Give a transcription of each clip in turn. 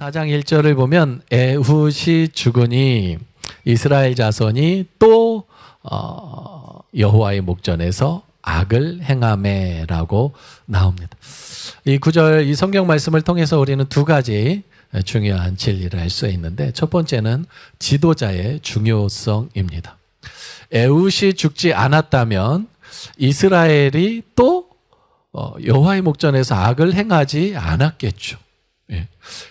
4장 1절을 보면 에훗이 죽으니 이스라엘 자손이 또 여호와의 목전에서 악을 행하매라고 나옵니다. 이 구절, 이 성경 말씀을 통해서 우리는 두 가지 중요한 진리를 알 수 있는데, 첫 번째는 지도자의 중요성입니다. 에훗이 죽지 않았다면 이스라엘이 또 여호와의 목전에서 악을 행하지 않았겠죠.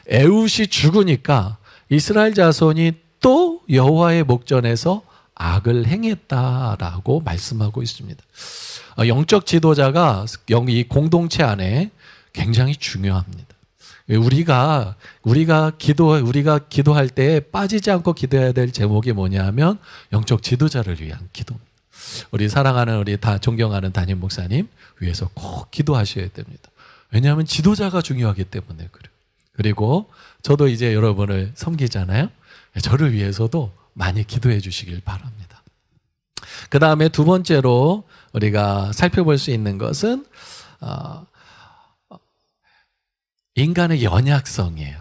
에훗이 죽으니까 이스라엘 자손이 또 여호와의 목전에서 악을 행했다라고 말씀하고 있습니다. 영적 지도자가 이 공동체 안에 굉장히 중요합니다. 우리가 기도할 때 빠지지 않고 기도해야 될 제목이 뭐냐면 영적 지도자를 위한 기도입니다. 우리 사랑하는, 우리 다 존경하는 담임 목사님 위해서 꼭 기도하셔야 됩니다. 왜냐하면 지도자가 중요하기 때문에 그래요. 그리고 저도 이제 여러분을 섬기잖아요. 저를 위해서도 많이 기도해 주시길 바랍니다. 그 다음에 두 번째로 우리가 살펴볼 수 있는 것은 인간의 연약성이에요.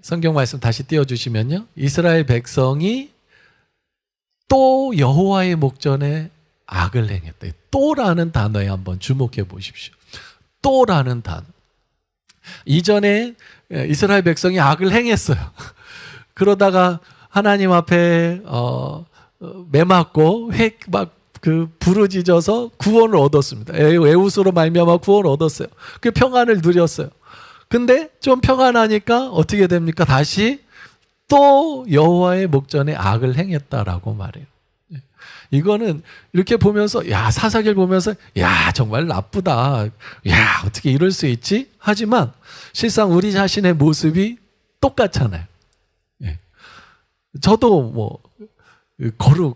성경 말씀 다시 띄워주시면요, 이스라엘 백성이 또 여호와의 목전에 악을 행했다. 또라는 단어에 한번 주목해 보십시오. 또라는 단어. 이전에 이스라엘 백성이 악을 행했어요. 그러다가 하나님 앞에 매맞고 부르짖어서 구원을 얻었습니다. 에훗으로 말미암아 구원을 얻었어요. 그 평안을 누렸어요. 근데 좀 평안하니까 어떻게 됩니까? 다시 또 여호와의 목전에 악을 행했다라고 말해요. 이거는 이렇게 보면서, 사사기를 보면서, 정말 나쁘다. 어떻게 이럴 수 있지? 하지만 실상 우리 자신의 모습이 똑같잖아요. 저도 거룩한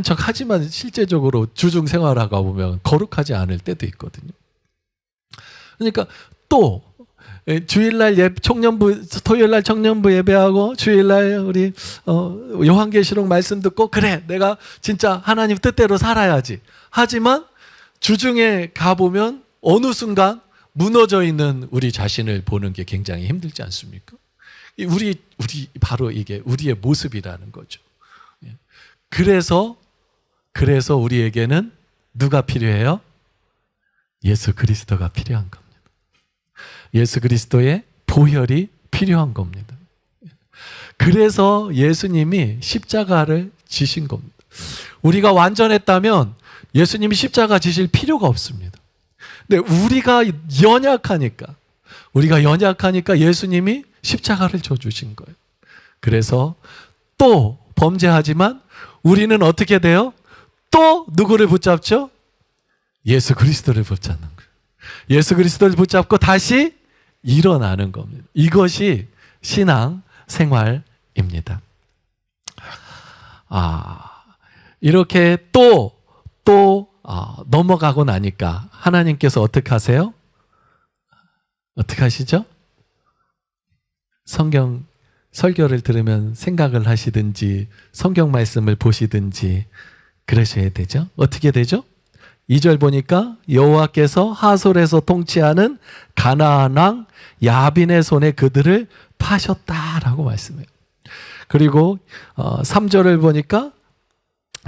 척 하지만 실제적으로 주중 생활하고 보면 거룩하지 않을 때도 있거든요. 그러니까 또 주일날 토요일날 청년부 예배하고 주일날 우리 요한계시록 말씀 듣고, 그래 내가 진짜 하나님 뜻대로 살아야지. 하지만 주중에 가보면 어느 순간 무너져 있는 우리 자신을 보는 게 굉장히 힘들지 않습니까? 우리 바로 이게 우리의 모습이라는 거죠. 그래서 우리에게는 누가 필요해요? 예수 그리스도가 필요한 겁니다. 예수 그리스도의 보혈이 필요한 겁니다. 그래서 예수님이 십자가를 지신 겁니다. 우리가 완전했다면 예수님이 십자가 지실 필요가 없습니다. 근데 우리가 연약하니까 예수님이 십자가를 져주신 거예요. 그래서 또 범죄하지만 우리는 어떻게 돼요? 또 누구를 붙잡죠? 예수 그리스도를 붙잡는 거예요. 예수 그리스도를 붙잡고 다시 일어나는 겁니다. 이것이 신앙 생활입니다. 이렇게 또 넘어가고 나니까 하나님께서 어떻게 하세요? 어떻게 하시죠? 성경 설교를 들으면 생각을 하시든지 성경 말씀을 보시든지 그러셔야 되죠. 어떻게 되죠? 2절 보니까 여호와께서 하솔에서 통치하는 가나안 왕 야빈의 손에 그들을 파셨다라고 말씀해요. 그리고 3절을 보니까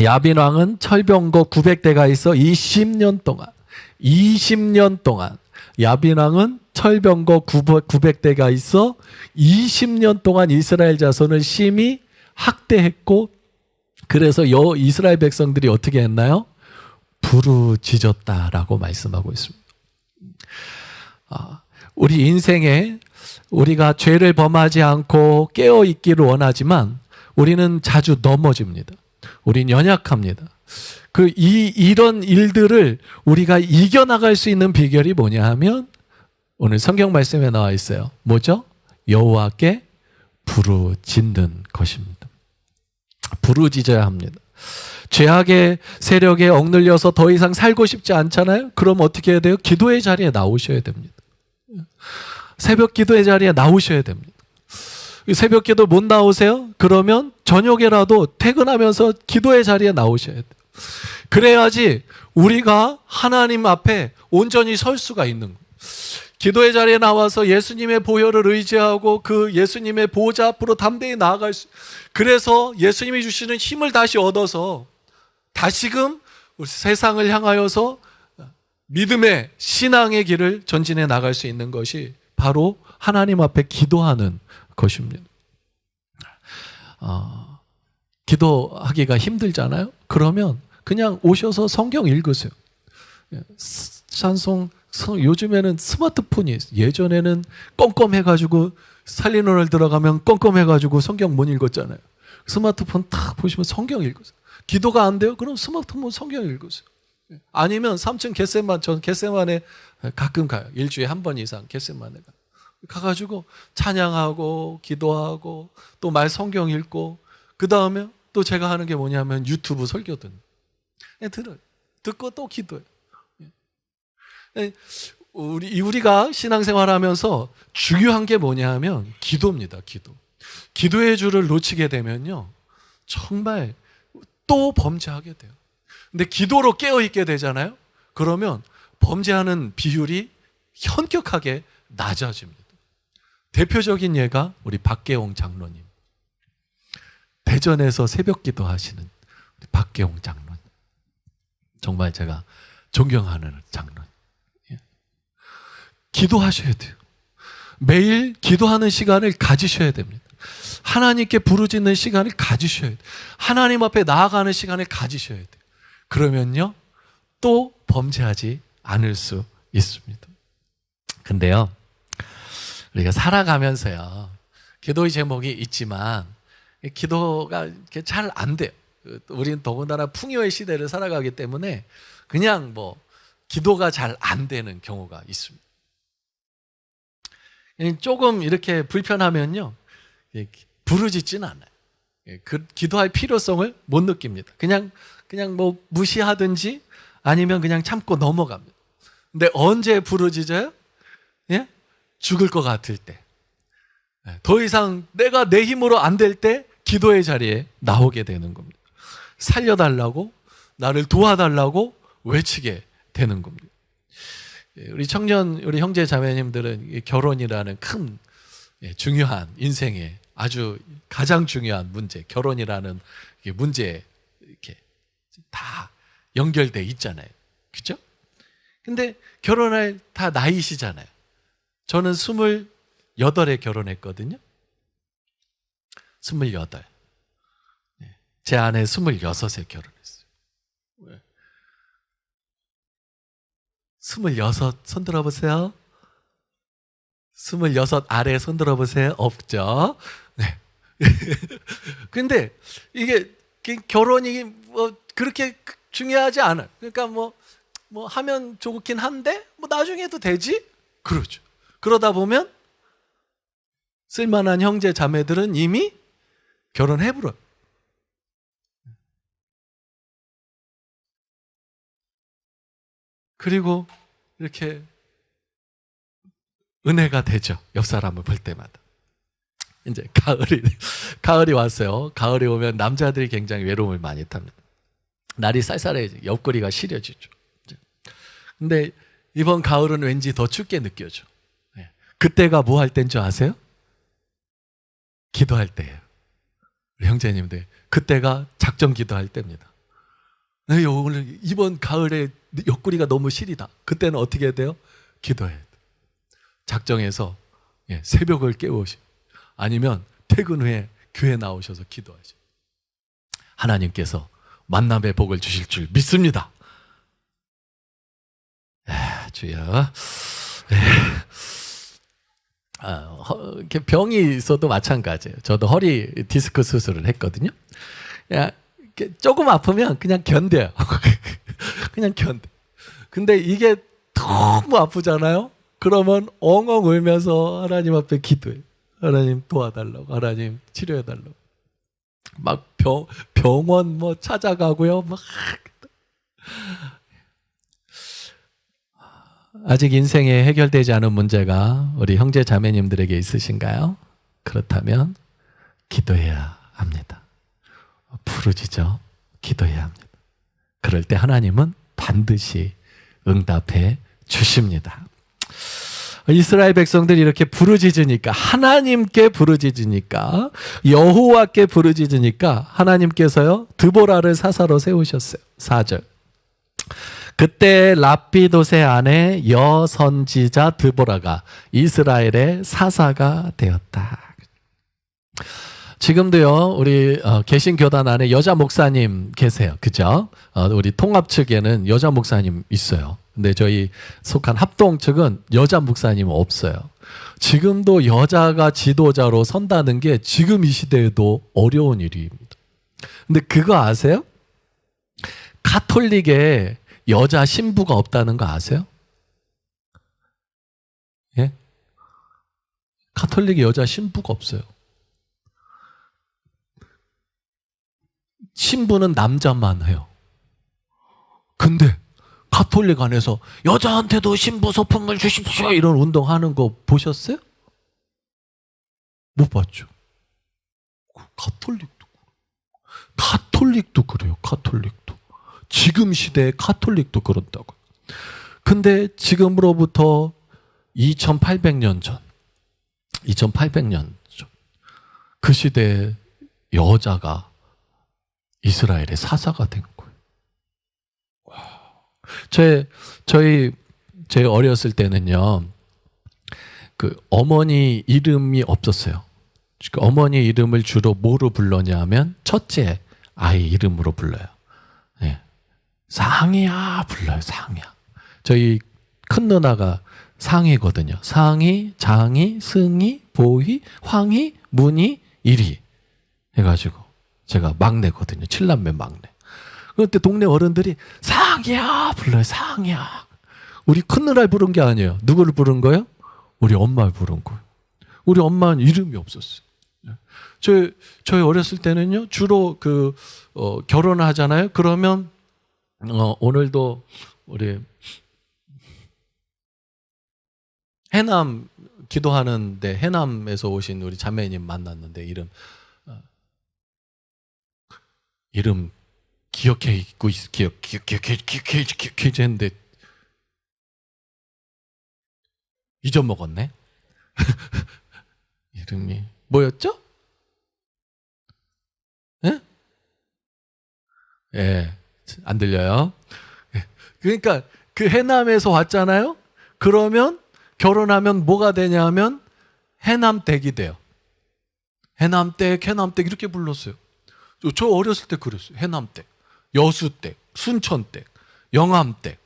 야빈 왕은 철병거 900대가 있어 20년 동안 야빈 왕은 철병거 900대가 있어 20년 동안 이스라엘 자손을 심히 학대했고, 그래서 이스라엘 백성들이 어떻게 했나요? 부르짖었다라고 말씀하고 있습니다. 우리 인생에 우리가 죄를 범하지 않고 깨어 있기를 원하지만 우리는 자주 넘어집니다. 우린 연약합니다. 이런 일들을 우리가 이겨나갈 수 있는 비결이 뭐냐 하면 오늘 성경 말씀에 나와 있어요. 뭐죠? 여호와께 부르짖는 것입니다. 부르짖어야 합니다. 죄악의 세력에 억눌려서 더 이상 살고 싶지 않잖아요? 그럼 어떻게 해야 돼요? 기도의 자리에 나오셔야 됩니다. 새벽 기도의 자리에 나오셔야 됩니다. 새벽 기도 못 나오세요? 그러면 저녁에라도 퇴근하면서 기도의 자리에 나오셔야 돼요. 그래야지 우리가 하나님 앞에 온전히 설 수가 있는 거예요. 기도의 자리에 나와서 예수님의 보혈을 의지하고 그 예수님의 보호자 앞으로 담대히 나아갈 수, 그래서 예수님이 주시는 힘을 다시 얻어서 다시금 세상을 향하여서 믿음의 신앙의 길을 전진해 나갈 수 있는 것이 바로 하나님 앞에 기도하는 것입니다. 기도하기가 힘들잖아요. 그러면 그냥 오셔서 성경 읽으세요. 찬송, 요즘에는 스마트폰이 있어요. 예전에는 껌껌해가지고 살리노를 들어가면 껌껌해가지고 성경 못 읽었잖아요. 스마트폰 딱 보시면 성경 읽으세요. 기도가 안 돼요? 그럼 스마트폰 성경 읽으세요. 아니면 3층 겟세만, 전 겟세만에 가끔 가요. 일주일에 한 번 이상 겟세만에 가가지고 찬양하고 기도하고 또 말 성경 읽고, 그 다음에 또 제가 하는 게 뭐냐면 유튜브 설교 들어요. 듣고 또 기도해요. 우리가 신앙생활하면서 중요한 게 뭐냐면 기도입니다. 기도의 줄을 놓치게 되면요 정말 또 범죄하게 돼요. 근데 기도로 깨어있게 되잖아요. 그러면 범죄하는 비율이 현격하게 낮아집니다. 대표적인 예가 우리 박계홍 장로님. 대전에서 새벽 기도하시는 우리 박계홍 장로님. 정말 제가 존경하는 장로님. 기도하셔야 돼요. 매일 기도하는 시간을 가지셔야 됩니다. 하나님께 부르짖는 시간을 가지셔야 돼요. 하나님 앞에 나아가는 시간을 가지셔야 돼요. 그러면요 또 범죄하지 않을 수 있습니다. 근데요 우리가 살아가면서요 기도의 제목이 있지만 기도가 잘 안 돼요. 우리는 더군다나 풍요의 시대를 살아가기 때문에 그냥 기도가 잘 안 되는 경우가 있습니다. 조금 이렇게 불편하면요 부르짖지는 않아요. 기도할 필요성을 못 느낍니다. 그냥 무시하든지 아니면 그냥 참고 넘어갑니다. 근데 언제 부르짖어요? 예? 죽을 것 같을 때, 더 이상 내가 내 힘으로 안 될 때 기도의 자리에 나오게 되는 겁니다. 살려달라고, 나를 도와달라고 외치게 되는 겁니다. 우리 형제 자매님들은 결혼이라는 큰 중요한 인생의 아주 가장 중요한 문제, 결혼이라는 문제에 이렇게 다 연결돼 있잖아요. 그죠? 근데 결혼할 다 나이시잖아요. 저는 28에 결혼했거든요. 28. 제 아내 26에 결혼했어요. 26 손 들어보세요. 26 아래 손 들어보세요. 없죠? 네. 근데 이게 결혼이 그렇게 중요하지 않아요. 그러니까 하면 좋긴 한데 나중에도 되지? 그러죠. 그러다 보면 쓸만한 형제 자매들은 이미 결혼해버려요. 그리고 이렇게 은혜가 되죠. 옆 사람을 볼 때마다. 이제 가을이 왔어요. 가을이 오면 남자들이 굉장히 외로움을 많이 탑니다. 날이 쌀쌀해지죠. 옆구리가 시려지죠. 근데 이번 가을은 왠지 더 춥게 느껴져. 그때가 뭐 할 때인 줄 아세요? 기도할 때예요. 우리 형제님들, 그때가 작정 기도할 때입니다. 오늘 이번 가을에 옆구리가 너무 시리다. 그때는 어떻게 해야 돼요? 기도해야 돼요. 작정해서 새벽을 깨우시, 아니면 퇴근 후에 교회 나오셔서 기도하죠. 하나님께서 만남의 복을 주실 줄 믿습니다. 주여. 이렇게 병이 있어도 마찬가지예요. 저도 허리 디스크 수술을 했거든요. 조금 아프면 그냥 견뎌요. 그냥 견뎌. 근데 이게 너무 아프잖아요. 그러면 엉엉 울면서 하나님 앞에 기도해요. 하나님 도와달라고, 하나님 치료해달라고. 막 병원 찾아가고요. 막. 아직 인생에 해결되지 않은 문제가 우리 형제 자매님들에게 있으신가요? 그렇다면 기도해야 합니다. 부르짖어 기도해야 합니다. 그럴 때 하나님은 반드시 응답해 주십니다. 이스라엘 백성들이 이렇게 부르짖으니까, 하나님께 부르짖으니까, 여호와께 부르짖으니까 하나님께서요 드보라를 사사로 세우셨어요. 4절. 그때 랍비돗의 아내 여선지자 드보라가 이스라엘의 사사가 되었다. 지금도요 우리 개신교단 안에 여자 목사님 계세요. 그죠? 우리 통합 측에는 여자 목사님 있어요. 근데 저희 속한 합동 측은 여자 목사님은 없어요. 지금도 여자가 지도자로 선다는 게 지금 이 시대에도 어려운 일입니다. 근데 그거 아세요? 가톨릭에 여자 신부가 없다는 거 아세요? 예? 가톨릭에 여자 신부가 없어요. 신부는 남자만 해요. 근데 가톨릭 안에서 여자한테도 신부 소품을 주십시오 이런 운동하는 거 보셨어요? 못 봤죠. 가톨릭도 그래요. 가톨릭도. 지금 시대에 가톨릭도 그런다고요. 근데 지금으로부터 2800년 전 그 시대에 여자가 이스라엘의 사사가 된 거예요. 제 어렸을 때는요, 그 어머니 이름이 없었어요. 어머니 이름을 주로 뭐로 불러냐면 첫째 아이 이름으로 불러요. 네. 상이야 불러요. 상이야. 저희 큰 누나가 상이거든요. 상이, 장이, 승이, 보희, 황이, 문이, 일이 해가지고 제가 막내거든요. 7남매 막내. 그때 동네 어른들이 상이야 불러요. 상이야. 우리 큰 누나를 부른 게 아니에요. 누구를 부른 거예요? 우리 엄마를 부른 거예요. 우리 엄마는 이름이 없었어요. 저희 어렸을 때는요, 주로 결혼을 하잖아요. 그러면 오늘도 우리 해남 기도하는데 해남에서 오신 우리 자매님 만났는데 이름 기억해 있고 기억해 했는데 잊어먹었네. 이름이 뭐였죠? 예? 예, 안 들려요. 그러니까 그 해남에서 왔잖아요. 그러면 결혼하면 뭐가 되냐면 해남댁이 돼요. 해남댁 이렇게 불렀어요. 저 어렸을 때 그랬어요. 해남댁, 여수댁, 순천댁, 영암댁.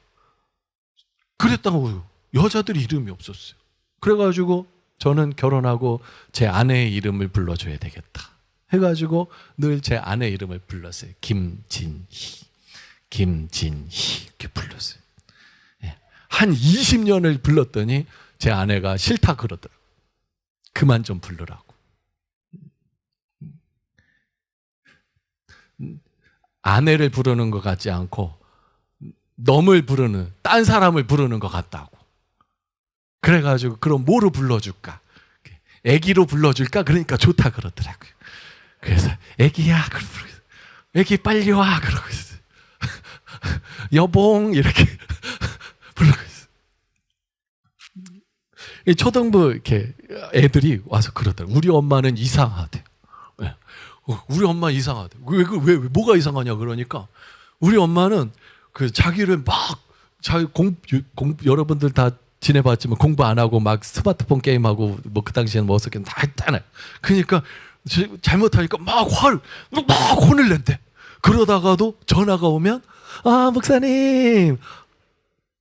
그랬다고요. 여자들이 이름이 없었어요. 그래가지고 저는 결혼하고 제 아내의 이름을 불러줘야 되겠다 해가지고 늘 제 아내 이름을 불렀어요. 김진희 이렇게 불렀어요. 한 20년을 불렀더니 제 아내가 싫다 그러더라고요. 그만 좀 부르라고. 아내를 부르는 것 같지 않고 놈을 부르는, 딴 사람을 부르는 것 같다고. 그래가지고 그럼 뭐로 불러줄까? 애기로 불러줄까? 그러니까 좋다 그러더라고요. 그래서 애기야, 애기 빨리 와 그러고 있어요. 여봉 이렇게 부르고 있어요. 초등부 이렇게 애들이 와서 그러더라고요. 우리 엄마는 이상하대. 우리 엄마 이상하대. 왜 뭐가 이상하냐 그러니까 우리 엄마는 자기를 막 여러분들 다 지내봤지만 공부 안 하고 막 스마트폰 게임하고 뭐 그 당시에는 뭐 어떻게 다 했잖아요. 그러니까 잘못하니까 막 혼을 낸대. 그러다가도 전화가 오면 목사님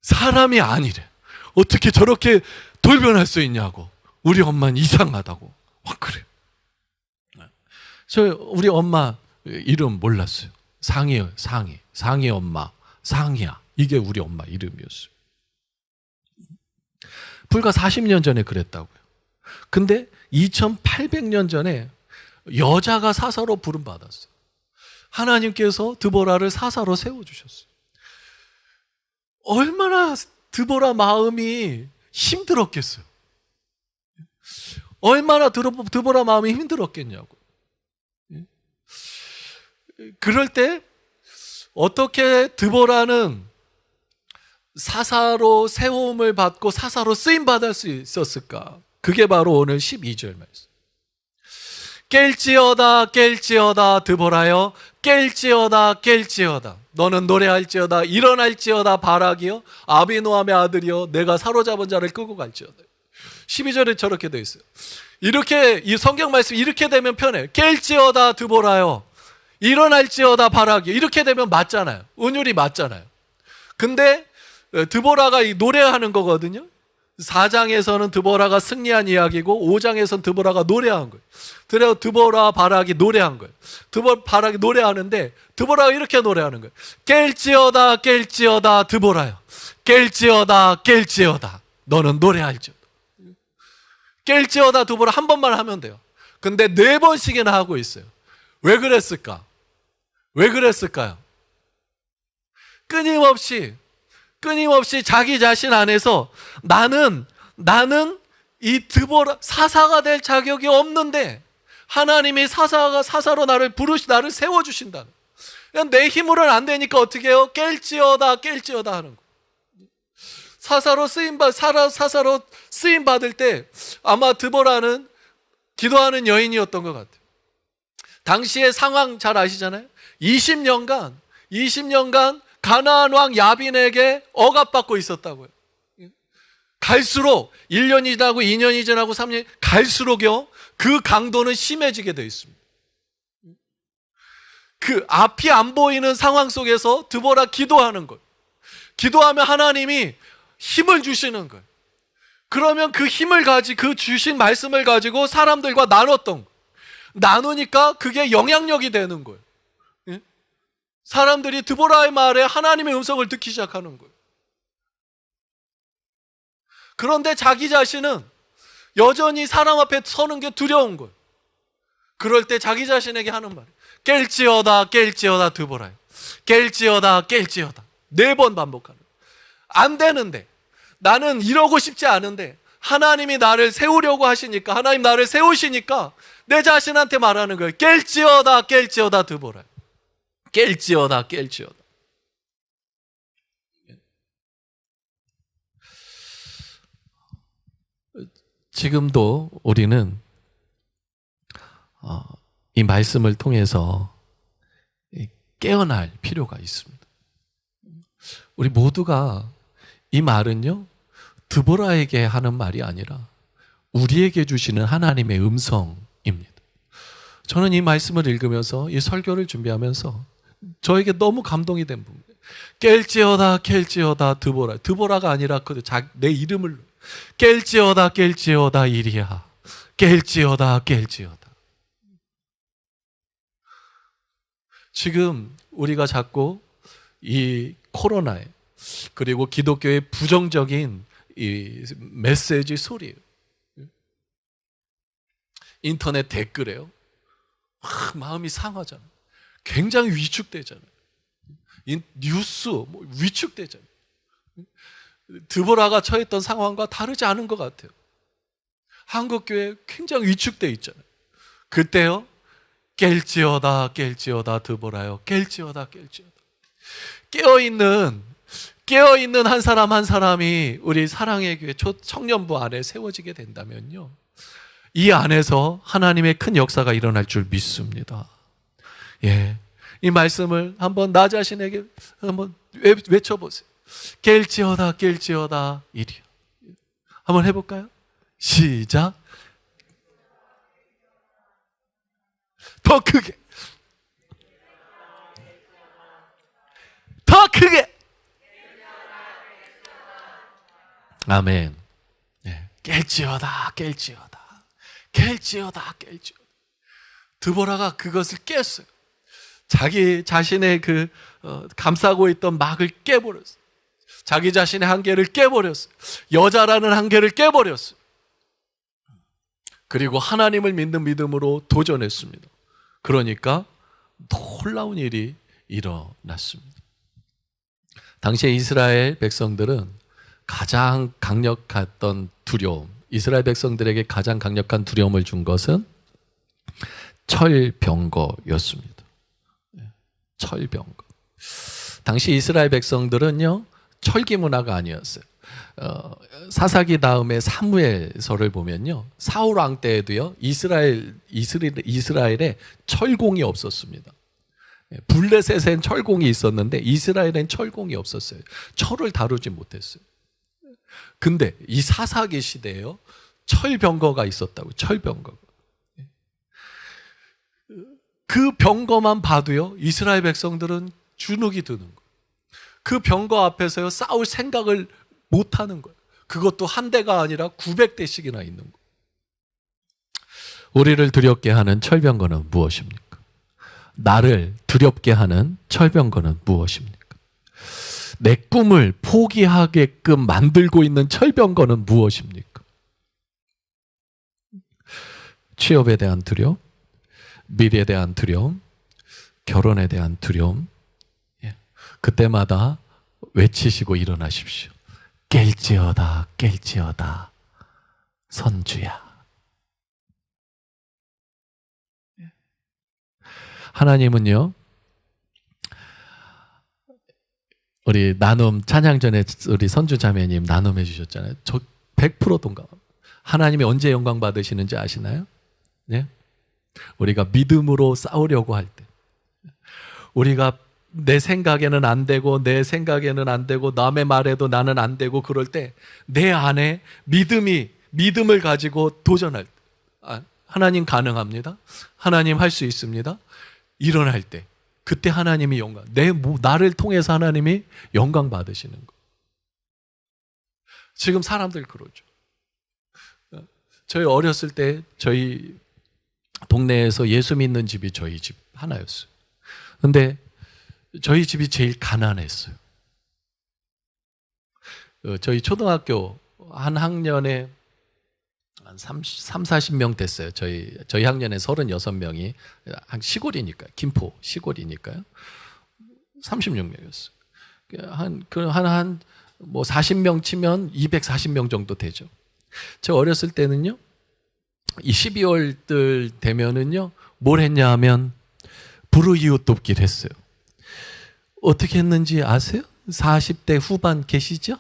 사람이 아니래. 어떻게 저렇게 돌변할 수 있냐고. 우리 엄마는 이상하다고 막 그래. 우리 엄마 이름 몰랐어요. 상이 엄마, 상이야. 이게 우리 엄마 이름이었어요. 불과 40년 전에 그랬다고요. 근데 2800년 전에 여자가 사사로 부름받았어요. 하나님께서 드보라를 사사로 세워주셨어요. 얼마나 드보라 마음이 힘들었겠어요. 얼마나 드보라 마음이 힘들었겠냐고. 그럴 때 어떻게 드보라는 사사로 세움을 받고 사사로 쓰임받을 수 있었을까? 그게 바로 오늘 12절 말씀. 깰지어다 깰지어다 드보라여, 깰지어다 깰지어다 너는 노래할지어다, 일어날지어다 바락이여, 아비노함의 아들이여, 내가 사로잡은 자를 끌고 갈지어다. 12절에 저렇게 되어 있어요. 이렇게 이 성경 말씀 이렇게 되면 편해. 깰지어다 드보라여, 일어날지어다 바락이여, 이렇게 되면 맞잖아요. 운율이 맞잖아요. 근데 드보라가 이 노래하는 거거든요. 4장에서는 드보라가 승리한 이야기고 5장에서는 드보라가 노래한 거예요. 그래서 드보라 바락이 노래한 거예요. 드보라 바락이 노래하는데 드보라가 이렇게 노래하는 거예요. 깰지어다 깰지어다 드보라요, 깰지어다 깰지어다 너는 노래할지어다. 깰지어다 드보라 한 번만 하면 돼요. 근데 4번씩이나 하고 있어요. 왜 그랬을까? 왜 그랬을까요? 끊임없이 자기 자신 안에서 나는 이 드보라 사사가 될 자격이 없는데 하나님이 사사로 나를 나를 세워주신다. 내 힘으로는 안 되니까 어떻게 해요? 깰지어다 하는 거. 사사로 쓰임 받을 때 아마 드보라는 기도하는 여인이었던 것 같아요. 당시의 상황 잘 아시잖아요. 20년간 가나안 왕 야빈에게 억압받고 있었다고요. 갈수록 1년이 지나고 2년이 지나고 3년이 갈수록요, 그 강도는 심해지게 되어 있습니다. 그 앞이 안 보이는 상황 속에서 드보라 기도하는 거예요. 기도하면 하나님이 힘을 주시는 거예요. 그러면 그 힘을 그 주신 말씀을 가지고 사람들과 나눴던 거예요. 나누니까 그게 영향력이 되는 거예요. 사람들이 드보라의 말에 하나님의 음성을 듣기 시작하는 거예요. 그런데 자기 자신은 여전히 사람 앞에 서는 게 두려운 거예요. 그럴 때 자기 자신에게 하는 말이에요. 깰지어다 드보라요, 깰지어다 4번 반복하는 거예요. 안 되는데, 나는 이러고 싶지 않은데 하나님이 나를 세우려고 하시니까, 하나님 나를 세우시니까 내 자신한테 말하는 거예요. 깰지어다 드보라요, 깰지어다. 지금도 우리는 이 말씀을 통해서 깨어날 필요가 있습니다. 우리 모두가 이 말은요, 드보라에게 하는 말이 아니라 우리에게 주시는 하나님의 음성입니다. 저는 이 말씀을 읽으면서 이 설교를 준비하면서 저에게 너무 감동이 된 부분, 깰지어다 드보라가 아니라 내 이름을 깰지어다 이리야, 깰지어다. 지금 우리가 자꾸 이 코로나에, 그리고 기독교의 부정적인 이 메시지 소리예요. 인터넷 댓글에요, 마음이 상하잖아요. 굉장히 위축되잖아요. 뉴스 위축되잖아요. 드보라가 처했던 상황과 다르지 않은 것 같아요. 한국교회 굉장히 위축되어 있잖아요. 그때요, 깰지어다 드보라요, 깰지어다. 깨어있는 한 사람 한 사람이 우리 사랑의 교회 청년부 안에 세워지게 된다면요, 이 안에서 하나님의 큰 역사가 일어날 줄 믿습니다. 예, 이 말씀을 한번 나 자신에게 한번 외쳐보세요. 깰지어다 이리요. 한번 해볼까요? 시작. 더 크게, 더 크게. 아멘. 네. 깰지어다. 드보라가 그것을 깼어요. 자기 자신의 감싸고 있던 막을 깨버렸어요. 자기 자신의 한계를 깨버렸어요. 여자라는 한계를 깨버렸어요. 그리고 하나님을 믿는 믿음으로 도전했습니다. 그러니까 놀라운 일이 일어났습니다. 당시에 이스라엘 백성들은 가장 강력했던 두려움, 이스라엘 백성들에게 가장 강력한 두려움을 준 것은 철병거였습니다. 철병거. 당시 이스라엘 백성들은요, 철기 문화가 아니었어요. 사사기 다음에 사무엘서를 보면요, 사울 왕 때에도요 이스라엘에 철공이 없었습니다. 블레셋엔 철공이 있었는데 이스라엘엔 철공이 없었어요. 철을 다루지 못했어요. 근데 이 사사기 시대에요, 철병거가 있었다고. 철병거가. 그 병거만 봐도요, 이스라엘 백성들은 주눅이 드는 거예요. 그 병거 앞에서요, 싸울 생각을 못 하는 거예요. 그것도 한 대가 아니라 900대씩이나 있는 거예요. 우리를 두렵게 하는 철병거는 무엇입니까? 나를 두렵게 하는 철병거는 무엇입니까? 내 꿈을 포기하게끔 만들고 있는 철병거는 무엇입니까? 취업에 대한 두려움, 미래에 대한 두려움, 결혼에 대한 두려움. 그때마다 외치시고 일어나십시오. 깰지어다, 깰지어다, 선주야. 하나님은요, 우리 나눔 찬양 전에 우리 선주 자매님 나눔해 주셨잖아요. 저 100% 동감합니다. 하나님이 언제 영광 받으시는지 아시나요? 네? 우리가 믿음으로 싸우려고 할 때, 우리가 내 생각에는 안 되고 내 생각에는 안 되고 남의 말에도 나는 안 되고 그럴 때 내 안에 믿음을 가지고 도전할 때, 하나님 가능합니다. 하나님 할 수 있습니다. 일어날 때, 그때 하나님이 영광, 나를 통해서 하나님이 영광 받으시는 거. 지금 사람들 그러죠. 저희 어렸을 때 저희 동네에서 예수 믿는 집이 저희 집 하나였어요. 근데 저희 집이 제일 가난했어요. 저희 초등학교 한 학년에 한 40명 됐어요. 저희 학년에 36명이, 한 시골이니까, 김포 시골이니까요. 36명이었어요. 한 40명 치면 240명 정도 되죠. 저 어렸을 때는요, 이 12월들 되면은요, 뭘 했냐 하면 불우이웃 돕기를 했어요. 어떻게 했는지 아세요? 40대 후반 계시죠?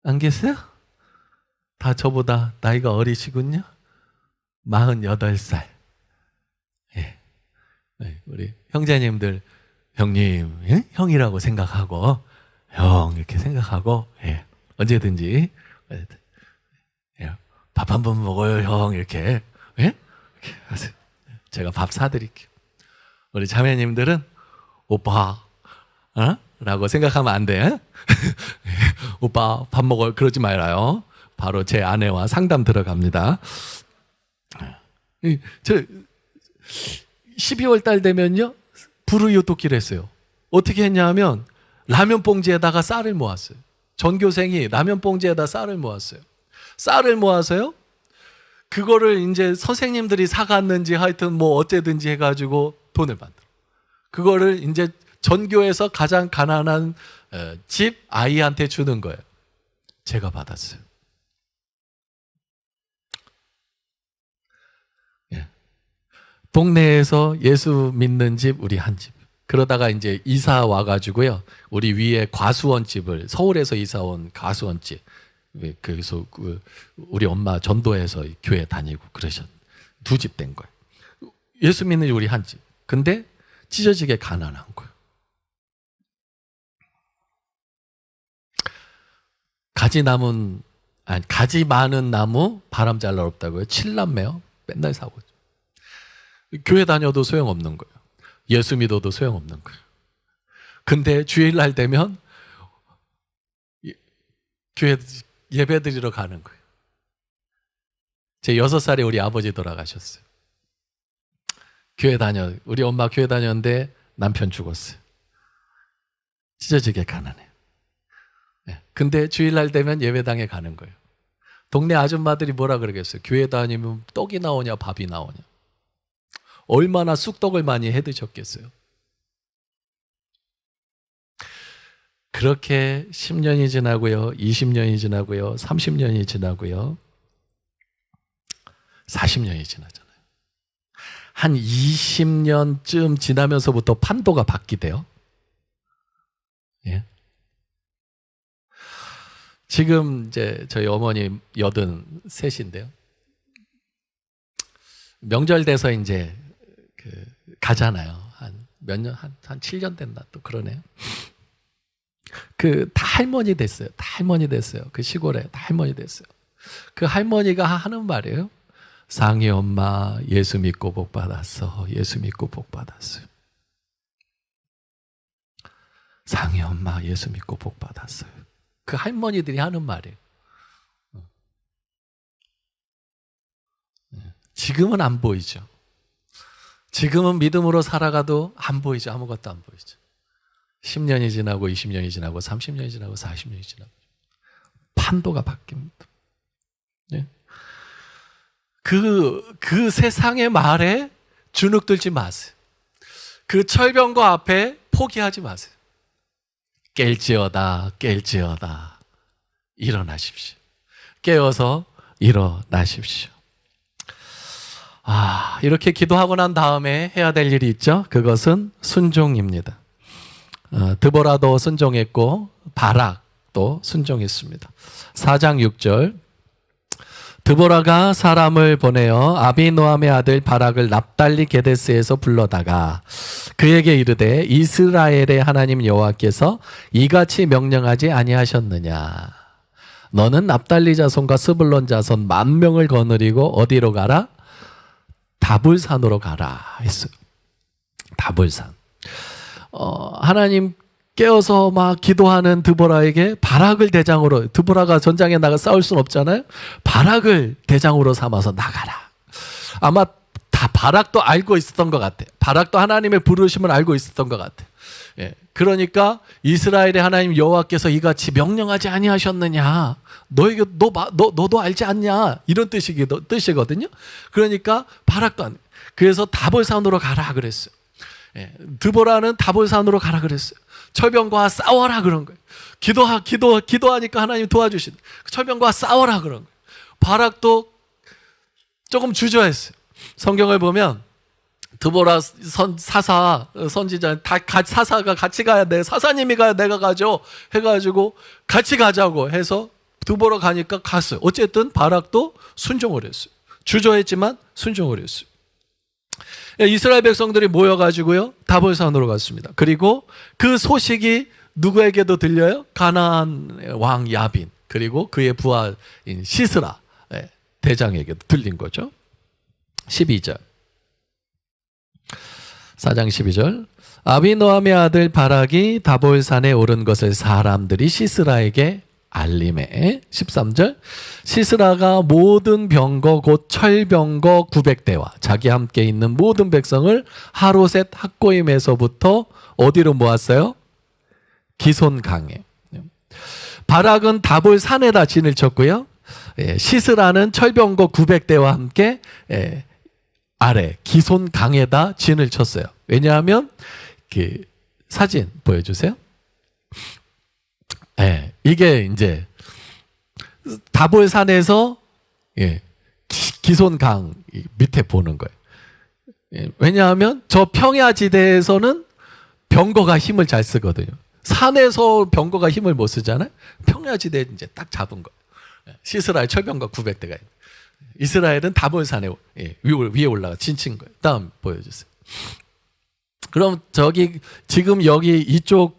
안 계세요? 다 저보다 나이가 어리시군요. 48살. 예. 우리 형제님들, 형님, 예? 형이라고 생각하고, 형 이렇게 생각하고, 예. 언제든지 예. 밥 한 번 먹어요, 형. 이렇게, 예? 이렇게 하세요. 제가 밥 사드릴게요. 우리 자매님들은 오빠, 라고 생각하면 안 돼. 오빠 밥 먹어요. 그러지 말아요. 바로 제 아내와 상담 들어갑니다. 저 12월 달 되면요, 불우이웃 돕기를 했어요. 어떻게 했냐 하면 라면 봉지에다가 쌀을 모았어요. 전교생이 라면 봉지에다 쌀을 모았어요. 쌀을 모아서요, 그거를 이제 선생님들이 사갔는지 하여튼 뭐 어째든지 해가지고 돈을 만들어. 그거를 이제 전교에서 가장 가난한 집 아이한테 주는 거예요. 제가 받았어요. 예. 동네에서 예수 믿는 집 우리 한 집. 그러다가 이제 이사 와가지고요, 우리 위에 과수원 집을, 서울에서 이사 온 과수원 집. 그래서 우리 엄마 전도해서 교회 다니고 그러셨. 두 집 된 거예요. 예수 믿는 우리 한 집. 근데 찢어지게 가난한 거예요. 가지 많은 나무 바람 잘 날없다고요. 7남매요. 맨날 사고죠. 교회 다녀도 소용없는 거예요. 예수 믿어도 소용없는 거예요. 근데 주일날 되면 교회 예배 드리러 가는 거예요. 제 6살에 우리 아버지 돌아가셨어요. 우리 엄마 교회 다녔는데 남편 죽었어요. 찢어지게 가난해요. 근데 주일날 되면 예배당에 가는 거예요. 동네 아줌마들이 뭐라 그러겠어요? 교회 다니면 떡이 나오냐 밥이 나오냐. 얼마나 쑥떡을 많이 해 드셨겠어요. 그렇게 10년이 지나고요, 20년이 지나고요, 30년이 지나고요, 40년이 지나잖아요. 한 20년쯤 지나면서부터 판도가 바뀌대요. 예? 지금 이제 저희 어머니 83인데요. 명절 돼서 이제 가잖아요. 한 몇 년, 한 7년 됐나 또 그러네요. 다 할머니 됐어요. 다 할머니 됐어요. 그 시골에 다 할머니 됐어요. 그 할머니가 하는 말이에요. 상희 엄마 예수 믿고 복 받았어. 예수 믿고 복 받았어요. 상희 엄마 예수 믿고 복 받았어요. 그 할머니들이 하는 말이에요. 지금은 안 보이죠. 지금은 믿음으로 살아가도 안 보이죠. 아무것도 안 보이죠. 10년이 지나고 20년이 지나고 30년이 지나고 40년이 지나고 판도가 바뀝니다. 네? 그 세상의 말에 주눅들지 마세요. 그 철병거 앞에 포기하지 마세요. 깰지어다 깰지어다 일어나십시오. 깨어서 일어나십시오. 이렇게 기도하고 난 다음에 해야 될 일이 있죠. 그것은 순종입니다. 드보라도 순종했고 바락도 순종했습니다. 4장 6절 드보라가 사람을 보내어 아비노함의 아들 바락을 납달리 게데스에서 불러다가 그에게 이르되 이스라엘의 하나님 여호와께서 이같이 명령하지 아니하셨느냐 너는 납달리 자손과 스불론 자손 10,000명을 거느리고 어디로 가라? 다볼산으로 가라 했어요. 다볼산. 하나님 깨어서 막 기도하는 드보라에게 바락을 대장으로, 드보라가 전장에 나가 싸울 수는 없잖아요. 바락을 대장으로 삼아서 나가라. 아마 다 바락도 알고 있었던 것 같아요. 바락도 하나님의 부르심을 알고 있었던 것 같아요. 예, 그러니까 이스라엘의 하나님 여호와께서 이같이 명령하지 아니하셨느냐. 너에게 너도 알지 않냐 이런 뜻이거든요. 그러니까 바락도 안. 그래서 다볼산으로 가라 그랬어요. 예, 드보라는 다볼산으로 가라 그랬어요. 철병과 싸워라 그런 거예요. 기도하니까 하나님 도와주신. 철병과 싸워라 그런 거예요. 바락도 조금 주저했어요. 성경을 보면 드보라 사사 선지자 사사가 같이 가야 돼. 사사님이 가야 내가 가죠. 해가지고 같이 가자고 해서 드보라 가니까 갔어요. 어쨌든 바락도 순종을 했어요. 주저했지만 순종을 했어요. 이스라엘 백성들이 모여가지고요 다볼산으로 갔습니다. 그리고 그 소식이 누구에게도 들려요? 가나안 왕 야빈 그리고 그의 부하인 시스라 대장에게도 들린 거죠. 12절 4장 12절 아비노함의 아들 바락이 다볼산에 오른 것을 사람들이 시스라에게 알림에 13절 시스라가 모든 병거 곧 철병거 900대와 자기 함께 있는 모든 백성을 하로셋 학고임에서부터 어디로 모았어요? 기손강에. 바락은 다볼산에다 진을 쳤고요. 시스라는 철병거 900대와 함께 아래 기손강에다 진을 쳤어요. 왜냐하면 그 사진 보여주세요. 이게 이제 다볼산에서 기손강 밑에 보는 거예요. 왜냐하면 저 평야지대에서는 병거가 힘을 잘 쓰거든요. 산에서 병거가 힘을 못 쓰잖아요. 평야지대에 이제 딱 잡은 거예요. 시스라의 철병거 900대가 이스라엘은 다볼산에 위에 올라가 진친 거예요. 다음 보여주세요. 그럼 지금 여기 이쪽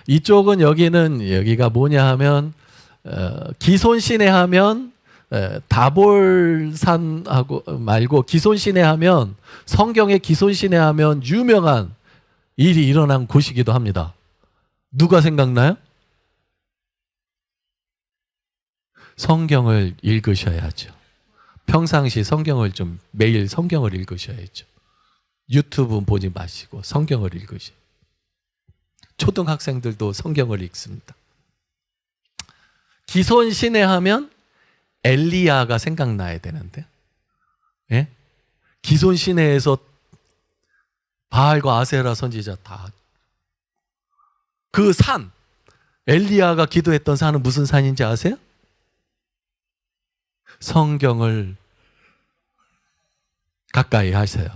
이쪽은 여기가 뭐냐 하면 기손시내 하면 다볼산하고 말고 기손시내 하면 성경에 기손시내 하면 유명한 일이 일어난 곳이기도 합니다. 누가 생각나요? 성경을 읽으셔야죠. 평상시 성경을 좀 매일 성경을 읽으셔야죠. 유튜브 보지 마시고 성경을 읽으셔야죠. 초등학생들도 성경을 읽습니다. 기손시내 하면 엘리야가 생각나야 되는데, 예? 기손시내에서 바알과 아세라 선지자 다 그 산, 엘리야가 기도했던 산은 무슨 산인지 아세요? 성경을 가까이 하세요.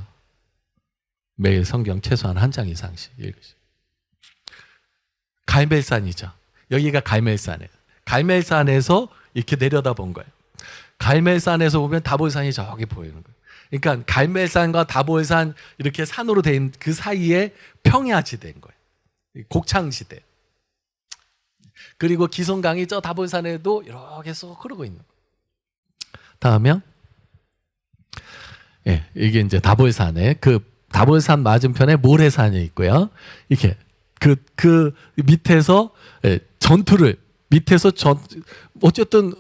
매일 성경 최소한 한 장 이상씩 읽으세요. 갈멜산이죠. 여기가 갈멜산이에요. 갈멜산에서 이렇게 내려다본 거예요. 갈멜산에서 보면 다볼산이 저기 보이는 거예요. 그러니까 갈멜산과 다볼산 이렇게 산으로 된 그 사이에 평야지대인 거예요. 곡창지대. 그리고 기슭강이 저 다볼산에도 이렇게 쏙 흐르고 있는 거예요. 다음에 예, 이게 이제 다볼산에 그 다볼산 맞은편에 모래산이 있고요. 이렇게 그 밑에서 예, 전투를 밑에서 어쨌든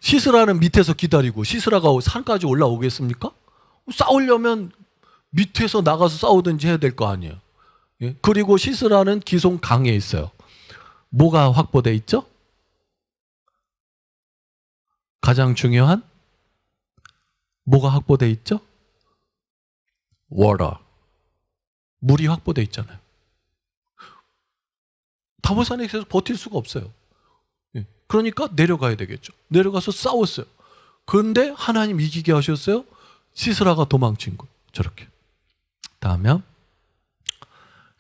시스라는 밑에서 기다리고 시스라가 산까지 올라오겠습니까? 싸우려면 밑에서 나가서 싸우든지 해야 될 거 아니에요. 예? 그리고 시스라는 기슭 강에 있어요. 뭐가 확보돼 있죠? 가장 중요한 뭐가 확보돼 있죠? water. 물이 확보돼 있잖아요. 다볼산에 계속 버틸 수가 없어요. 예. 그러니까 내려가야 되겠죠. 내려가서 싸웠어요. 그런데 하나님 이기게 하셨어요. 시스라가 도망친 거예요. 저렇게. 다음에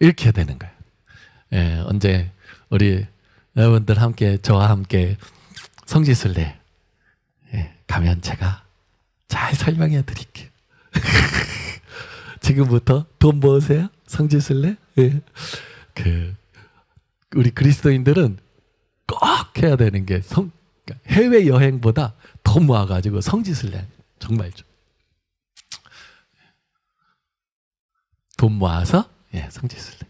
이렇게 되는 거예요. 예, 언제 우리 여러분들 함께 저와 함께 성지순례 예, 가면 제가 잘 설명해 드릴게요. 지금부터 돈 모으세요. 성지순례. 예. 우리 그리스도인들은 꼭 해야 되는 게 해외 여행보다 돈 모아가지고 성지순례 정말 좀. 돈 모아서 예, 성지순례.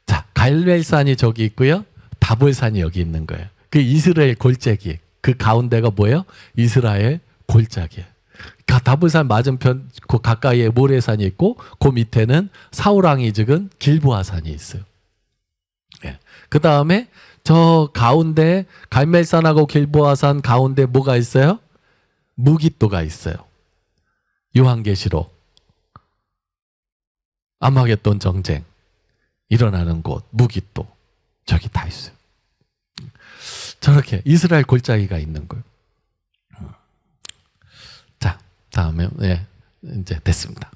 자, 갈멜산이 저기 있고요. 다볼산이 여기 있는 거예요. 그 이스라엘 골짜기. 그 가운데가 뭐예요? 이스라엘 골짜기예요. 다볼산 맞은편 그 가까이에 모래산이 있고 그 밑에는 사우랑이 적은 길보아산이 있어요. 예. 그 다음에 저 가운데 갈멜산하고 길보아산 가운데 뭐가 있어요? 무깃도가 있어요. 요한계시록 아마겟돈 정쟁 일어나는 곳 무깃도 저기 다 있어요. 저렇게 이스라엘 골짜기가 있는 거예요. 자, 다음에 예, 이제 됐습니다.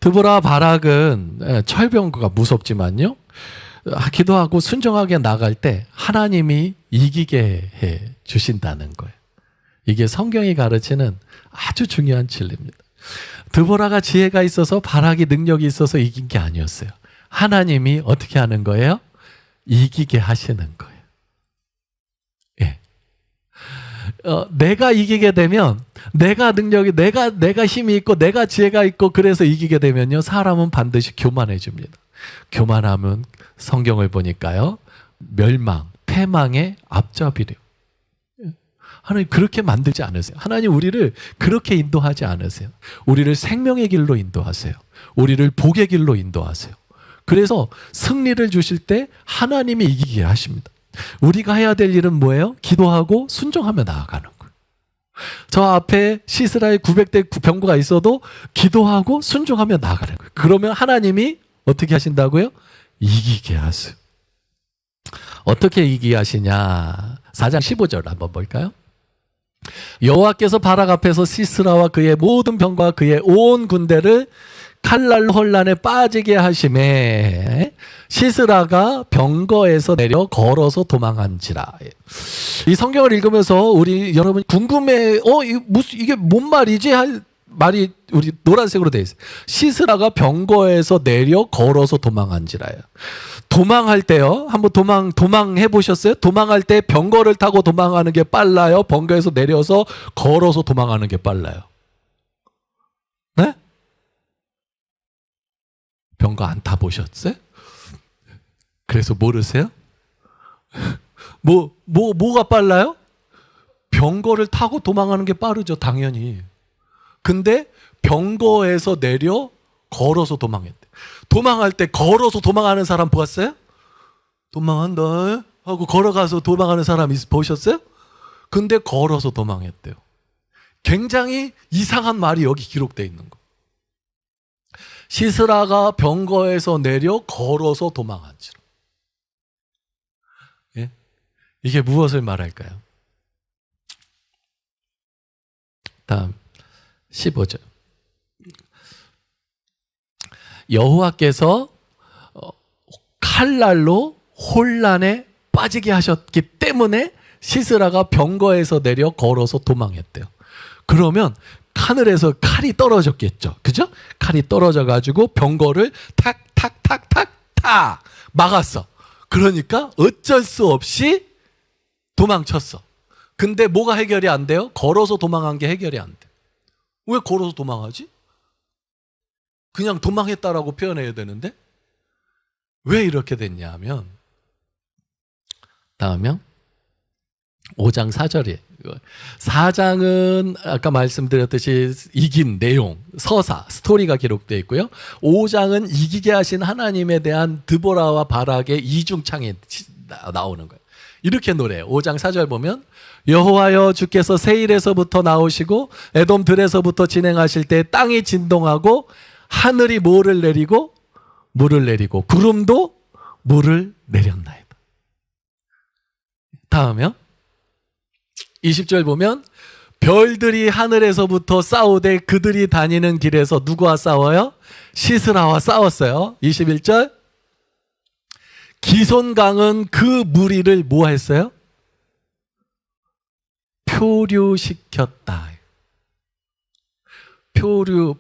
드보라 바락은 예, 철병거가 무섭지만요. 기도하고 순종하게 나갈 때 하나님이 이기게 해 주신다는 거예요. 이게 성경이 가르치는 아주 중요한 진리입니다. 드보라가 지혜가 있어서 바락이 능력이 있어서 이긴 게 아니었어요. 하나님이 어떻게 하는 거예요? 이기게 하시는 거예요. 예. 내가 이기게 되면 내가 능력이 내가 힘이 있고 내가 지혜가 있고 그래서 이기게 되면요. 사람은 반드시 교만해집니다. 교만하면 성경을 보니까요. 멸망, 패망의 앞잡이래요. 하나님 그렇게 만들지 않으세요. 하나님 우리를 그렇게 인도하지 않으세요. 우리를 생명의 길로 인도하세요. 우리를 복의 길로 인도하세요. 그래서 승리를 주실 때 하나님이 이기게 하십니다. 우리가 해야 될 일은 뭐예요? 기도하고 순종하며 나아가는 거예요. 저 앞에 시스라의 900대 병거가 있어도 기도하고 순종하며 나아가는 거예요. 그러면 하나님이 어떻게 하신다고요? 이기게 하세요. 어떻게 이기게 하시냐? 4장 15절 한번 볼까요? 여호와께서 바락 앞에서 시스라와 그의 모든 병과 그의 온 군대를 칼날 혼란에 빠지게 하심에 시스라가 병거에서 내려 걸어서 도망한지라. 이 성경을 읽으면서 우리 여러분 궁금해, 이게 뭔 말이지? 할 말이 우리 노란색으로 되어 있어요. 시스라가 병거에서 내려 걸어서 도망한지라요. 도망할 때요. 한번 도망해 보셨어요? 도망할 때 병거를 타고 도망하는 게 빨라요? 병거에서 내려서 걸어서 도망하는 게 빨라요? 네? 병거 안 타보셨어요? 그래서 모르세요? 뭐가 빨라요? 병거를 타고 도망하는 게 빠르죠, 당연히. 근데 병거에서 내려 걸어서 도망했대. 도망할 때 걸어서 도망하는 사람 보았어요? 도망한다 하고 걸어가서 도망하는 사람 보셨어요? 근데 걸어서 도망했대요. 굉장히 이상한 말이 여기 기록되어 있는 거. 시스라가 병거에서 내려 걸어서 도망한지라. 예? 이게 무엇을 말할까요? 다음 15절. 칼날로 혼란에 빠지게 하셨기 때문에 시스라가 병거에서 내려 걸어서 도망했대요. 그러면 하늘에서 칼이 떨어졌겠죠. 그죠? 칼이 떨어져가지고 병거를 탁 막았어. 그러니까 어쩔 수 없이 도망쳤어. 근데 뭐가 해결이 안 돼요? 걸어서 도망한 게 해결이 안 돼. 왜 걸어서 도망하지? 그냥 도망했다라고 표현해야 되는데 왜 이렇게 됐냐 하면 다음에 5장 4절이에요. 4장은 아까 말씀드렸듯이 이긴 내용, 서사, 스토리가 기록되어 있고요. 5장은 이기게 하신 하나님에 대한 드보라와 바락의 이중창이 나오는 거예요. 이렇게 노래해요. 5장 4절 보면 여호와여 주께서 세일에서부터 나오시고 에돔 들에서부터 진행하실 때 땅이 진동하고 하늘이 뭐를 내리고 물을 내리고 구름도 물을 내렸나이다. 다음에요. 20절 보면 별들이 하늘에서부터 싸우되 그들이 다니는 길에서 누구와 싸워요? 시스라와 싸웠어요. 21절 기손강은 그 무리를 뭐 했어요? 표류시켰다.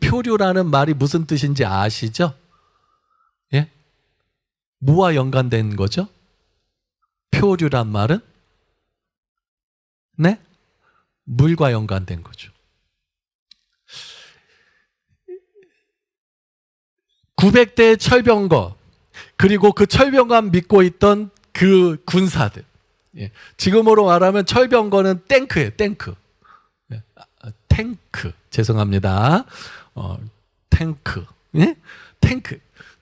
표류라는 말이 무슨 뜻인지 아시죠? 예? 뭐와 연관된 거죠? 표류란 말은? 네? 물과 연관된 거죠. 900대 철병거 그리고 그 철병감 믿고 있던 그 군사들. 예. 지금으로 말하면 철병거는 탱크예요. 탱크. 예. 탱크. 죄송합니다. 탱크. 예?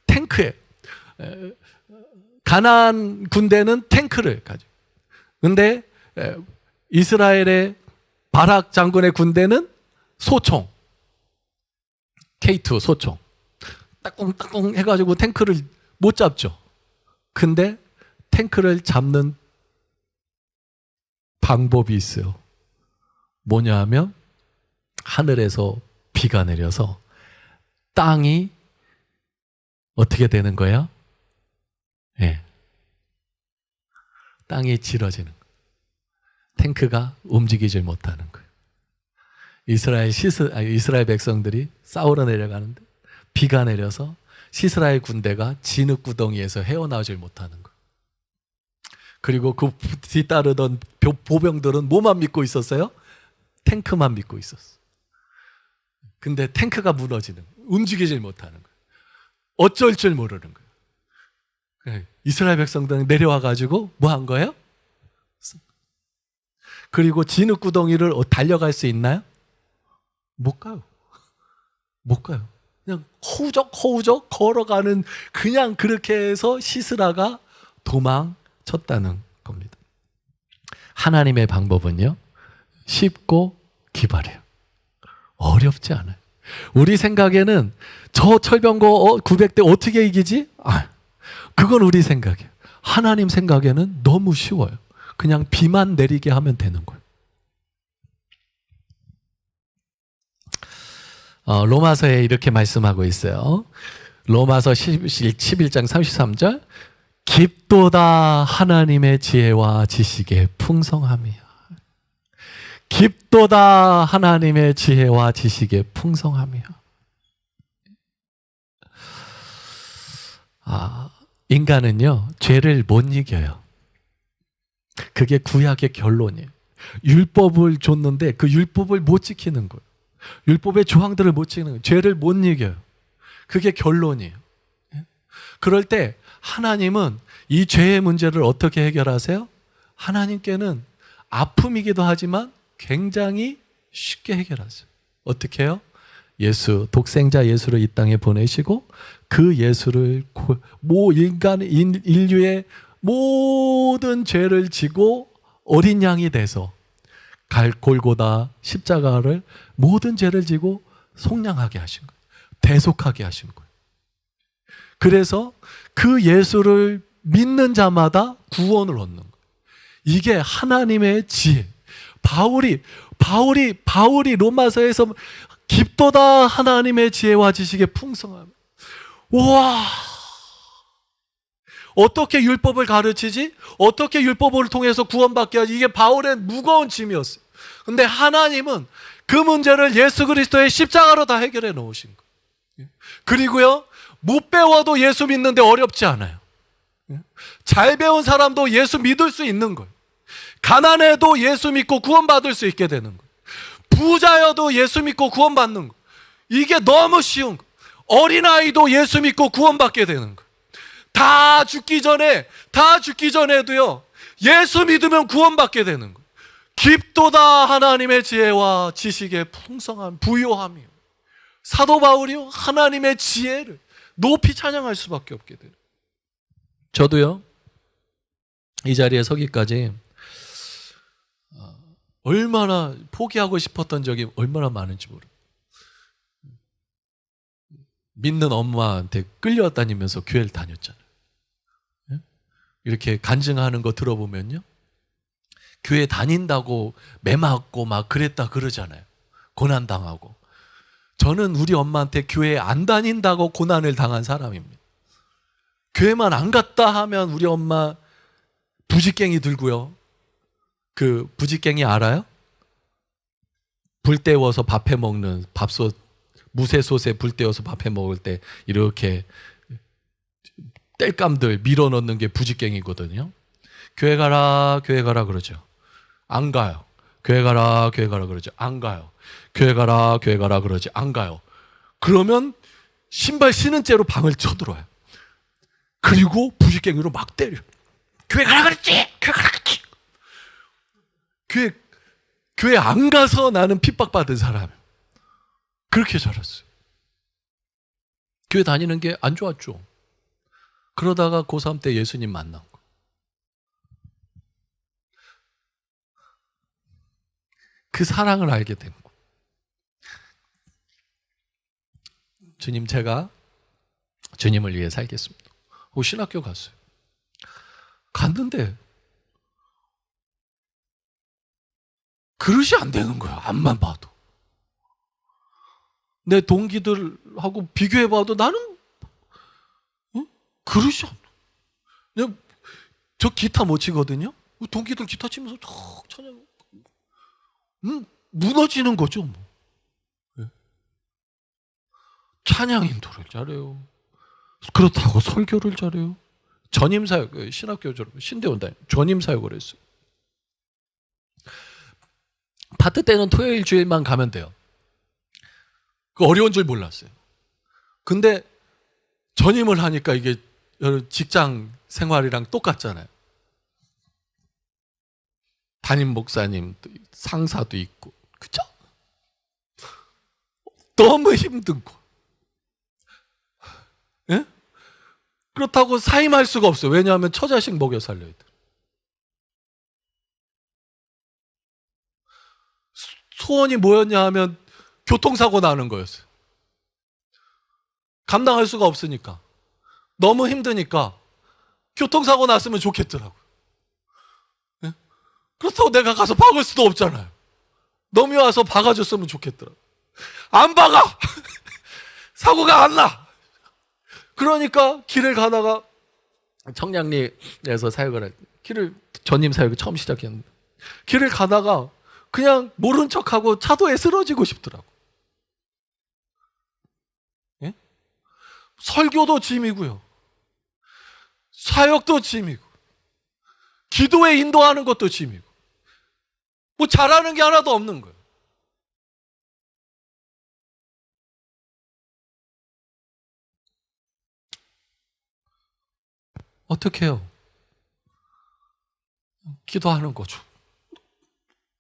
탱크에. 가나안 군대는 탱크를 가지고. 근데 이스라엘의 바락 장군의 군대는 소총. K2 소총. 따꿍따꿍 해가지고 탱크를 못 잡죠. 근데 탱크를 잡는 방법이 있어요. 뭐냐 하면 하늘에서 비가 내려서 땅이 어떻게 되는 거예요? 예. 땅이 질어지는 거예요. 탱크가 움직이질 못하는 거예요. 이스라엘 백성들이 싸우러 내려가는데 비가 내려서 시스라의 군대가 진흙구덩이에서 헤어나오질 못하는 거예요. 그리고 그 뒤따르던 보병들은 뭐만 믿고 있었어요? 탱크만 믿고 있었어. 근데 탱크가 무너지는 거예요. 움직이질 못하는 거예요. 어쩔 줄 모르는 거예요. 이스라엘 백성들은 내려와가지고 뭐 한 거예요? 그리고 진흙구덩이를 달려갈 수 있나요? 못 가요. 못 가요. 그냥 허우적 걸어가는 그냥 그렇게 해서 시스라가 도망쳤다는 겁니다. 하나님의 방법은요, 쉽고 기발해요. 어렵지 않아요. 우리 생각에는 저 철병거 900대 어떻게 이기지? 그건 우리 생각이에요. 하나님 생각에는 너무 쉬워요. 그냥 비만 내리게 하면 되는 거예요. 로마서에 이렇게 말씀하고 있어요. 로마서 11장 33절 깊도다 하나님의 지혜와 지식의 풍성함이야. 깊도다 하나님의 지혜와 지식의 풍성함이야. 인간은요 죄를 못 이겨요. 그게 구약의 결론이에요. 율법을 줬는데 그 율법을 못 지키는 거예요. 율법의 조항들을 못 지키는 거예요. 죄를 못 이겨요. 그게 결론이에요. 그럴 때 하나님은 이 죄의 문제를 어떻게 해결하세요? 하나님께는 아픔이기도 하지만 굉장히 쉽게 해결하세요. 어떻게 해요? 독생자 예수를 이 땅에 보내시고 그 예수를 인류의 모든 죄를 지고 어린 양이 돼서 골고다 십자가를 모든 죄를 지고 속량하게 하신 거예요. 대속하게 하신 거예요. 그래서 그 예수를 믿는 자마다 구원을 얻는 거예요. 이게 하나님의 지혜. 바울이 로마서에서 깊도다 하나님의 지혜와 지식의 풍성함. 우와! 어떻게 율법을 가르치지? 어떻게 율법을 통해서 구원받게 하지? 이게 바울의 무거운 짐이었어요. 근데 하나님은 그 문제를 예수 그리스도의 십자가로 다 해결해 놓으신 거예요. 그리고요, 못 배워도 예수 믿는데 어렵지 않아요. 잘 배운 사람도 예수 믿을 수 있는 거예요. 가난해도 예수 믿고 구원받을 수 있게 되는 거예요. 부자여도 예수 믿고 구원받는 거예요. 이게 너무 쉬운 거예요. 어린아이도 예수 믿고 구원받게 되는 거예요. 다 죽기 전에도요, 예수 믿으면 구원받게 되는 거예요. 깊도다 하나님의 지혜와 지식의 풍성한 부요함이요. 사도 바울이요, 하나님의 지혜를 높이 찬양할 수밖에 없게 돼요. 저도요, 이 자리에 서기까지 얼마나 포기하고 싶었던 적이 얼마나 많은지 모르겠어요. 믿는 엄마한테 끌려다니면서 교회를 다녔잖아요. 이렇게 간증하는 거 들어보면요, 교회 다닌다고 매 맞고 막 그랬다 그러잖아요. 고난당하고. 저는 우리 엄마한테 교회 안 다닌다고 고난을 당한 사람입니다. 교회만 안 갔다 하면 우리 엄마 부지깽이 들고요. 그 부지깽이 알아요? 불 때워서 밥해 먹는 밥솥, 무쇠솥에 불 때워서 밥해 먹을 때 이렇게 땔감들 밀어 넣는 게 부지깽이거든요. 교회 가라 그러죠. 안 가요. 교회 가라 그러죠. 안 가요. 교회 가라 그러지. 안 가요. 그러면 신발 신은 채로 방을 쳐들어와요. 그리고 부지깽이로 막 때려. 교회 가라 그랬지. 교회 가라 그랬지. 교회 안 가서 나는 핍박받은 사람이에요. 그렇게 자랐어요. 교회 다니는 게 안 좋았죠. 그러다가 고3 때 예수님 만난 거. 그 사랑을 알게 된 거. 주님, 제가 주님을 위해 살겠습니다. 신학교 갔어요. 갔는데 그릇이 안 되는 거야. 앞만 봐도. 내 동기들하고 비교해봐도 나는 그릇이 안 돼. 저 기타 못 치거든요. 동기들 기타 치면서 탁 찬양, 무너지는 거죠. 뭐. 찬양 인도를 잘해요. 그렇다고 설교를 잘해요. 전임사역, 신학교 졸업, 신대원 다니 전임사역을 했어요. 파트 때는 토요일 주일만 가면 돼요. 그 어려운 줄 몰랐어요. 근데 전임을 하니까 이게 직장 생활이랑 똑같잖아요. 담임 목사님, 상사도 있고, 그죠? 너무 힘든 거. 예? 그렇다고 사임할 수가 없어요. 왜냐하면 처자식 먹여 살려야 돼. 소원이 뭐였냐 하면 교통사고 나는 거였어요. 감당할 수가 없으니까. 너무 힘드니까 교통사고 났으면 좋겠더라고요. 네? 그렇다고 내가 가서 박을 수도 없잖아요. 놈이 와서 박아줬으면 좋겠더라고요. 안 박아! 사고가 안 나! 그러니까 길을 가다가 청량리에서 사역을 할 때, 전임 사역을 처음 시작했는데, 길을 가다가 그냥 모른 척하고 차도에 쓰러지고 싶더라고. 예? 설교도 짐이고요. 사역도 짐이고, 기도에 인도하는 것도 짐이고, 뭐 잘하는 게 하나도 없는 거예요. 어떻게 해요? 기도하는 거죠.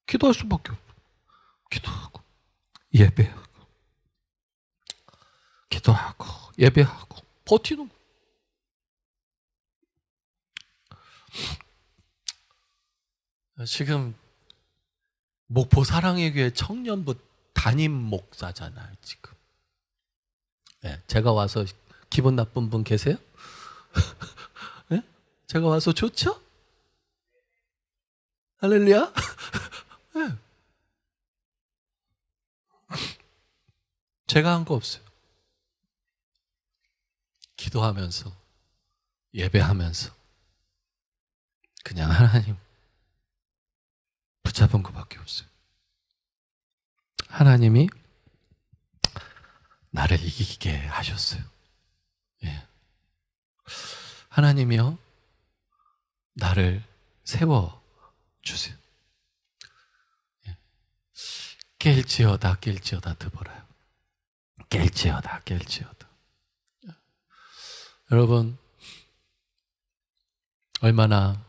기도할 수밖에 없어요. 기도하고 예배하고 기도하고 예배하고 버티는 거. 지금 목포 사랑의 교회 청년부 담임 목사잖아요, 지금. 네, 제가 와서 기분 나쁜 분 계세요? 네? 제가 와서 좋죠? 할렐루야? 네. 제가 한 거 없어요. 기도하면서 예배하면서 그냥 하나님 붙잡은 것밖에 없어요. 하나님이 나를 이기게 하셨어요. 예. 하나님이요, 나를 세워주세요. 예. 깰지어다 깰지어다 드보라요. 깰지어다 깰지어다. 여러분, 얼마나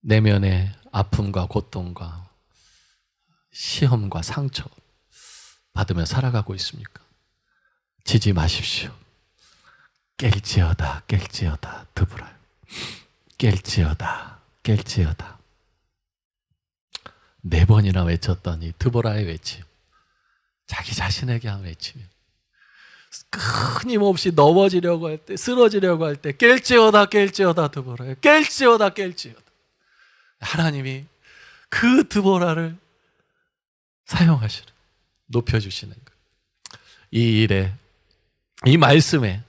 내면의 아픔과 고통과 시험과 상처 받으며 살아가고 있습니까? 지지 마십시오. 깰지어다 깰지어다 드보라요. 깰지어다 깰지어다. 4번이나 외쳤던 이 드보라의 외침, 자기 자신에게 한 외침이에요. 끊임없이 넘어지려고 할 때, 쓰러지려고 할 때 깰지어다 깰지어다 드보라요. 깰지어다 깰지어다. 하나님이 그 드보라를 사용하시는, 높여주시는 거예요. 이 일에, 이 말씀에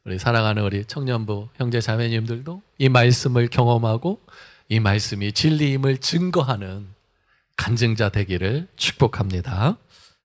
우리 사랑하는 우리 청년부 형제 자매님들도 이 말씀을 경험하고 이 말씀이 진리임을 증거하는 간증자 되기를 축복합니다.